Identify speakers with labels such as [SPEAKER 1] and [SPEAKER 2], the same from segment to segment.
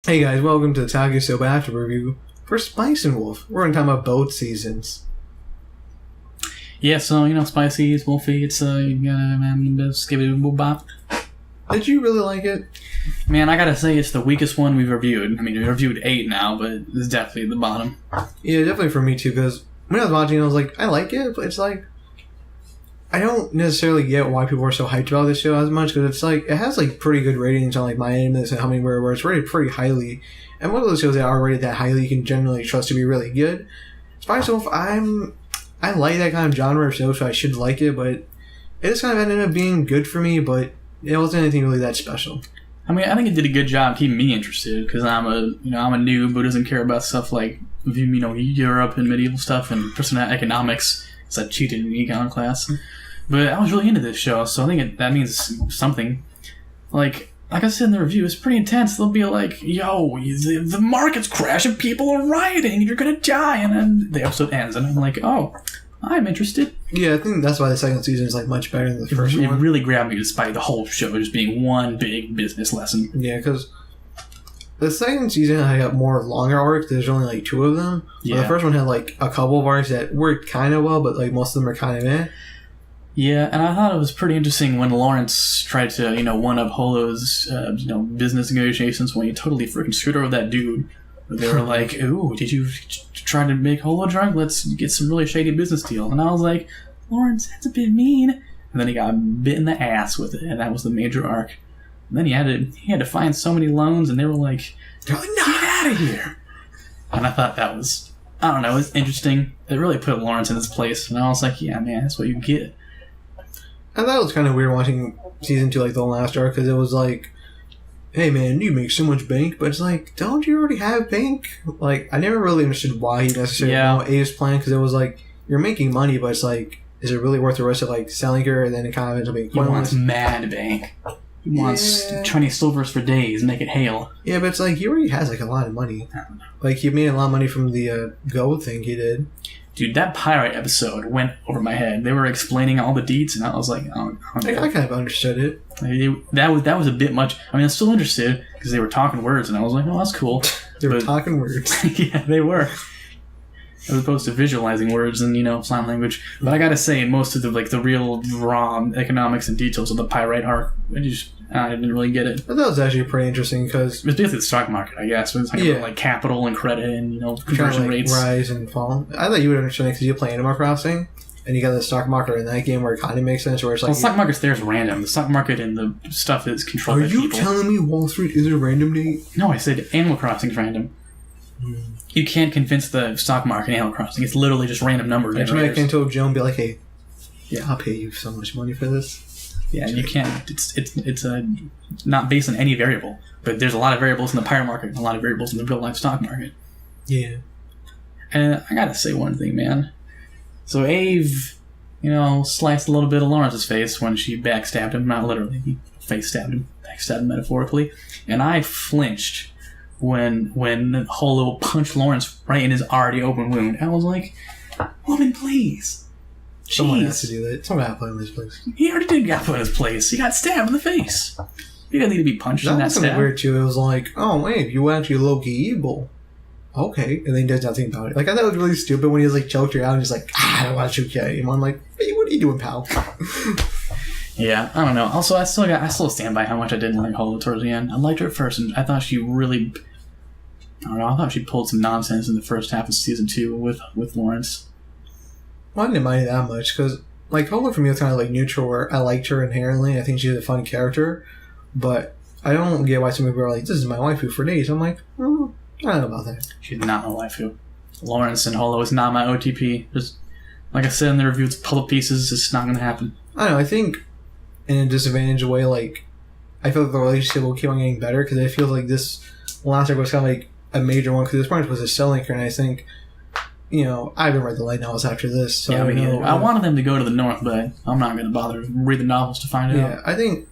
[SPEAKER 1] Hey guys, welcome to the Talkisoba after review for Spice and Wolf. We're going to talk about both seasons.
[SPEAKER 2] Yeah, so, Spicy, it's Wolfy, it's, you gotta, skip it, bop.
[SPEAKER 1] Did you really like it?
[SPEAKER 2] Man, I gotta say, it's the weakest one we've reviewed. I mean, we reviewed 8 now, but it's definitely at the bottom.
[SPEAKER 1] Yeah, definitely for me too, because when I was watching it, I was like, I like it, but it's like, I don't necessarily get why people are so hyped about this show as much, because it's like, it has like pretty good ratings on like My Animus and How Many where it's rated pretty highly. And one of those shows that are rated that highly you can generally trust to be really good. Spice Wolf, I like that kind of genre of show, so I should like it, but it just kind of ended up being good for me, but it wasn't anything really that special.
[SPEAKER 2] I mean, I think it did a good job keeping me interested, because I'm a noob who doesn't care about stuff like, Europe and medieval stuff and personal economics, because I cheated in econ class. But I was really into this show, so I think that means something. Like I said in the review, it's pretty intense. They'll be like, yo, the market's crashing, people are rioting, you're gonna die, and then the episode ends, and I'm like, oh, I'm interested.
[SPEAKER 1] Yeah, I think that's why the second season is like much better than the first one. It
[SPEAKER 2] really grabbed me despite the whole show just being one big business lesson.
[SPEAKER 1] Yeah, because the second season I got more longer arcs. There's only like 2 of them. Yeah. The first one had like a couple of arcs that worked kind of well, but like most of them are kind of eh.
[SPEAKER 2] Yeah, and I thought it was pretty interesting when Lawrence tried to, one-up Holo's, business negotiations when he totally freaking screwed over that dude. They were like, ooh, did you try to make Holo drunk? Let's get some really shady business deal. And I was like, Lawrence, that's a bit mean. And then he got bit in the ass with it, and that was the major arc. And then he had to find so many loans, and they were like, get out of here. And I thought that was, I don't know, it was interesting. It really put Lawrence in his place. And I was like, yeah, man, that's what you get.
[SPEAKER 1] I thought it was kind of weird watching season 2, like the last arc, because it was like, hey man, you make so much bank, but it's like, don't you already have bank? Like, I never really understood why he necessarily wanted A's plan, because it was like, you're making money, but it's like, is it really worth the risk of like selling her, and then it kind of ends up being pointless?
[SPEAKER 2] He wants mad bank. He wants 20 silvers for days, make it hail.
[SPEAKER 1] Yeah, but it's like, he already has like a lot of money.
[SPEAKER 2] I don't know.
[SPEAKER 1] Like, he made a lot of money from the gold thing he did.
[SPEAKER 2] Dude, that pirate episode went over my head. They were explaining all the deeds, and I was like, I
[SPEAKER 1] kind of understood it.
[SPEAKER 2] That was a bit much. I mean, I'm still interested, because they were talking words, and I was like, oh, that's cool.
[SPEAKER 1] They were talking words.
[SPEAKER 2] Yeah, they were. As opposed to visualizing words and, sign language. But I gotta say, most of the real raw economics and details of the pirate arc, I didn't really get it.
[SPEAKER 1] But that was actually pretty interesting, because
[SPEAKER 2] it was basically the stock market, I guess. It was like capital and credit and, conversion rates.
[SPEAKER 1] Rise and fall. I thought you would understand, because you play Animal Crossing, and you got the stock market in that game where it kind of makes sense, where it's like...
[SPEAKER 2] Well, the stock market there is random. The stock market and the stuff is controlled by people.
[SPEAKER 1] Are you telling me Wall Street is a random date?
[SPEAKER 2] No, I said Animal Crossing is random. You can't convince the stock market in Animal Crossing. It's literally just random numbers.
[SPEAKER 1] Actually, I can tell Joe and be like, hey, I'll pay you so much money for this.
[SPEAKER 2] Yeah, you can't. It's not based on any variable, but there's a lot of variables in the pirate market and a lot of variables in the real life stock market.
[SPEAKER 1] Yeah.
[SPEAKER 2] And I gotta say one thing, man. So Ave, sliced a little bit of Lawrence's face when she backstabbed him. Not literally, he face stabbed him, backstabbed him metaphorically. And I flinched when Holo punched Lawrence right in his already open wound. I was like, woman, please.
[SPEAKER 1] Someone has to do that. Someone got to put him in his place.
[SPEAKER 2] He already did get put in his place. He got stabbed in the face. He didn't need to be punched in that stab. That was
[SPEAKER 1] weird too. It was like, oh wait, you actually low-key evil. Okay. And then he does nothing about it. Like, I thought it was really stupid when he was like choked her out and he's like, I don't want to choke you anymore. I'm like, hey, what are you doing, pal?
[SPEAKER 2] Yeah, I don't know. Also, I still stand by how much I didn't like Holo towards the end. I liked her at first, and I thought she really... I don't know, I thought she pulled some nonsense in the first half of season 2 with Lawrence.
[SPEAKER 1] Well, I didn't mind it that much, because, like, Holo for me was kind of, like, neutral, where I liked her inherently. I think she's a fun character, but I don't get why some people are like, this is my waifu for days. I'm like, I don't know about that.
[SPEAKER 2] She's not my waifu. Lawrence and Holo is not my OTP. Just, like I said in the review, it's puzzle pieces. It's not going to happen.
[SPEAKER 1] I don't know, I think, in a disadvantaged way, like, I feel like the relationship will keep on getting better, because I feel like this last arc was kind of, like, a major one, because this point was a selling her, and I think, I haven't read the light novels after this, so
[SPEAKER 2] yeah, I wanted them to go to the north, but I'm not going to bother to read the novels to find out.
[SPEAKER 1] Yeah, I think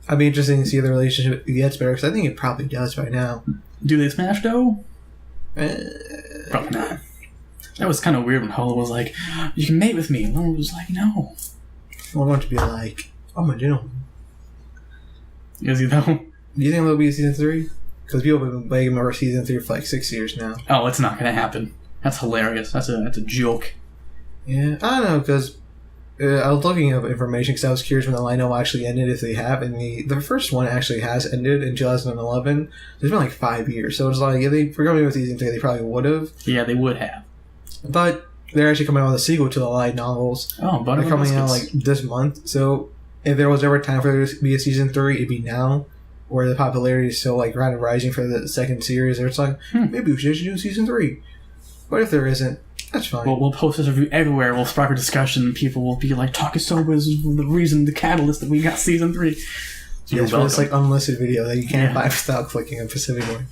[SPEAKER 1] I'd be interested to see if the relationship gets better, because I think it probably does right now.
[SPEAKER 2] Do they smash, though? Probably not. That was kind of weird when Holo was like, you can mate with me, and Lauren was like, no.
[SPEAKER 1] I want to be like, I'm a gentleman.
[SPEAKER 2] Is he, though?
[SPEAKER 1] Do you think there'll be a season 3? Because people have been begging for season 3 for like 6 years now.
[SPEAKER 2] Oh, it's not going to happen. That's hilarious. That's a joke.
[SPEAKER 1] Yeah, I don't know, because I was looking up information because I was curious when the line actually ended, if they have. And the first one actually has ended in 2011. It's been like 5 years. So it's like, if they were going with season 3, they probably would have.
[SPEAKER 2] Yeah, they would have.
[SPEAKER 1] But they're actually coming out with a sequel to the light novels.
[SPEAKER 2] Oh, but
[SPEAKER 1] they're coming out like this month. So if there was ever a time for there to be a season 3, it'd be now, where the popularity is still like kind of rising for the second series. Or it's like, maybe we should do season 3. But if there isn't, that's fine.
[SPEAKER 2] We'll post this review everywhere. We'll spark a discussion, and people will be like, Talkisoba is the reason, the catalyst that we got season 3. So
[SPEAKER 1] yes, but it's like unlisted video that you can't buy without clicking a specific one.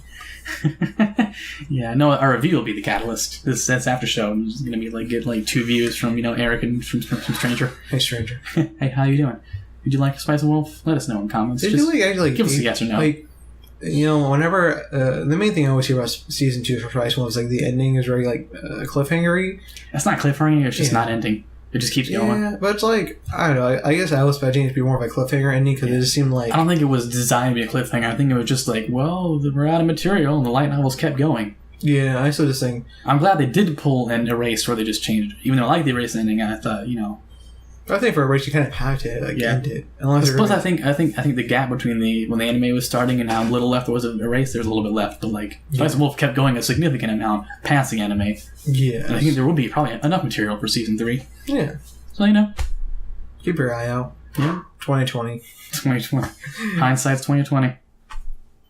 [SPEAKER 2] Yeah, no, our review will be the catalyst. That's after show. It's gonna be like get like 2 views from Eric and from Stranger.
[SPEAKER 1] Hey, Stranger.
[SPEAKER 2] Hey, how you doing? Did you like Spice and Wolf? Let us know in comments.
[SPEAKER 1] Did you actually
[SPEAKER 2] give us a yes or no?
[SPEAKER 1] Like, whenever the main thing I always hear about season 2 for Spice and Wolf is like the ending is very like cliffhanger-y.
[SPEAKER 2] That's not cliffhanger. It's just not ending. It just keeps going.
[SPEAKER 1] Yeah, but it's like, I don't know. I guess I was expecting it to be more of a cliffhanger ending because it just seemed like...
[SPEAKER 2] I don't think it was designed to be a cliffhanger. I think it was just like, well, we're out of material, and the light novels kept going.
[SPEAKER 1] Yeah, I still just think...
[SPEAKER 2] I'm glad they did pull and erase, or they just changed it. Even though I like the erase ending, I thought,
[SPEAKER 1] I think for a race, you kind of have to end it.
[SPEAKER 2] Plus, I think the gap between when the anime was starting and how little left there was of erase, there's a little bit left. But Spice and Wolf kept going a significant amount past the anime.
[SPEAKER 1] Yeah,
[SPEAKER 2] and I think there will be probably enough material for season 3.
[SPEAKER 1] Yeah,
[SPEAKER 2] so
[SPEAKER 1] keep your eye out.
[SPEAKER 2] Yeah,
[SPEAKER 1] 2020.
[SPEAKER 2] 2020. Hindsight's 2020.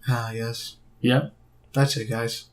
[SPEAKER 1] Ah, yes.
[SPEAKER 2] Yep.
[SPEAKER 1] That's it, guys.